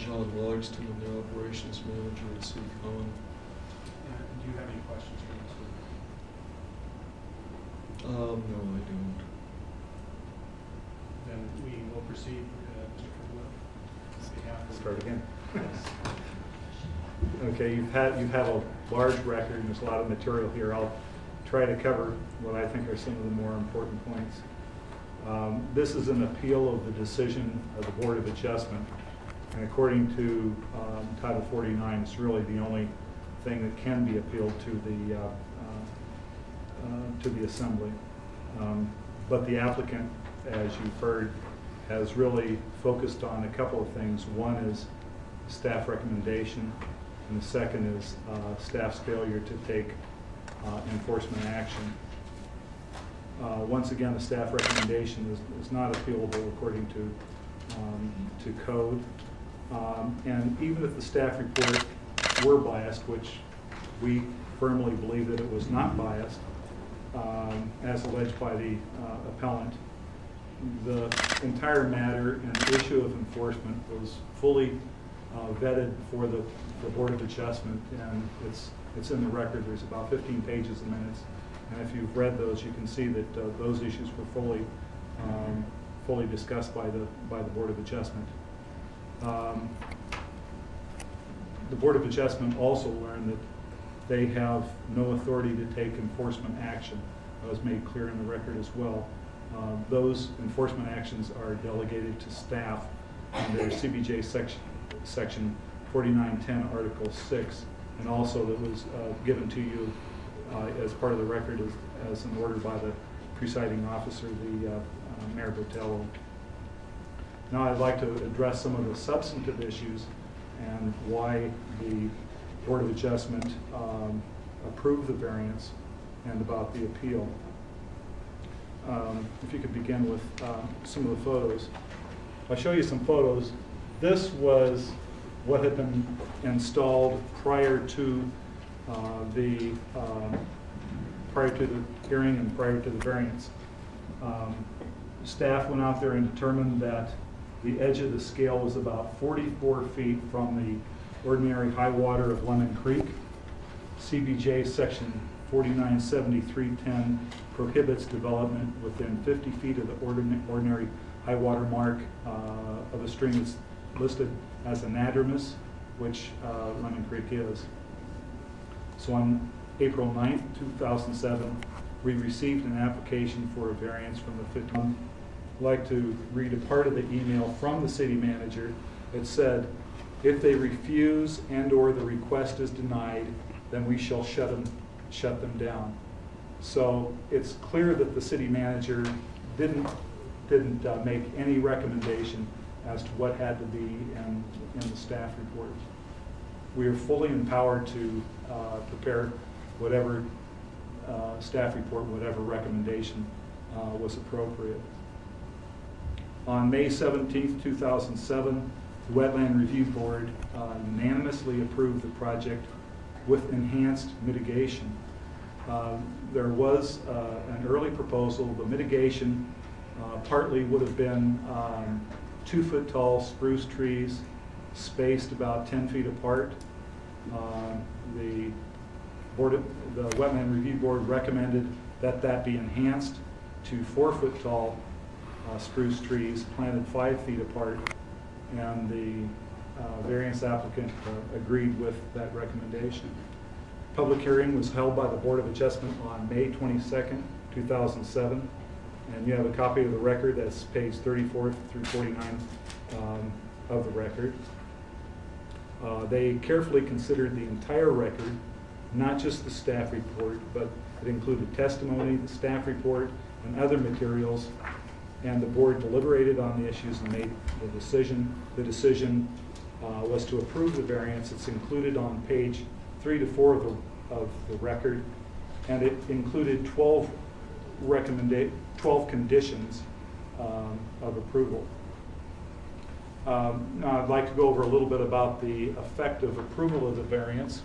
John Logston, I'm the operations manager at Secon. Do you have any questions for this? No, I don't. Then we will proceed. Mr. Kerwood, on behalf of Start again. Yes. Okay, you have a large record and there's a lot of material here. I'll try to cover what I think are some of the more important points. This is an appeal of the decision of the Board of Adjustment, and according to Title 49, it's really the only thing that can be appealed to the Assembly. But the applicant, as you've heard, has really focused on a couple of things. One is staff recommendation, and the second is staff's failure to take enforcement action. Once again, the staff recommendation is not appealable according to code. And even if the staff report were biased, which we firmly believe that it was not biased, as alleged by the appellant, the entire matter and the issue of enforcement was fully vetted for the Board of Adjustment, and it's in the record. There's about 15 pages of minutes, and if you've read those, you can see that those issues were fully discussed by the Board of Adjustment. The Board of Adjustment also learned that they have no authority to take enforcement action. That was made clear in the record as well. Those enforcement actions are delegated to staff under CBJ section 4910 Article 6, and also that was given to you as part of the record as an order by the presiding officer, the Mayor Botello. Now I'd like to address some of the substantive issues and why the Board of Adjustment approved the variance and about the appeal. If you could begin with some of the photos. I'll show you some photos. This was what had been installed prior to the hearing and prior to the variance. Staff went out there and determined that the edge of the scale was about 44 feet from the ordinary high water of Lemon Creek. CBJ section 497310 prohibits development within 50 feet of the ordinary high water mark of a stream that's listed as anadromous, which Lemon Creek is. So on April 9th, 2007, we received an application for a variance from the 15th. I'd like to read a part of the email from the city manager. It said, "If they refuse and/or the request is denied, then we shall shut them down." So it's clear that the city manager didn't make any recommendation as to what had to be in the staff report. We are fully empowered to prepare whatever staff report, whatever recommendation was appropriate. On May 17th, 2007, the Wetland Review Board unanimously approved the project with enhanced mitigation. There was an early proposal. The mitigation partly would have been 2-foot tall spruce trees spaced about 10 feet apart. The Wetland Review Board recommended that be enhanced to 4-foot tall spruce trees planted 5 feet apart, and the variance applicant agreed with that recommendation. Public hearing was held by the Board of Adjustment on May 22nd, 2007, and you have a copy of the record. That's page 34 through 49 of the record. They carefully considered the entire record, not just the staff report, but it included testimony, the staff report, and other materials, and the board deliberated on the issues and made the decision. The decision was to approve the variance. It's included on page 3 to 4 of the record, and it included 12 conditions of approval. Now I'd like to go over a little bit about the effect of approval of the variance.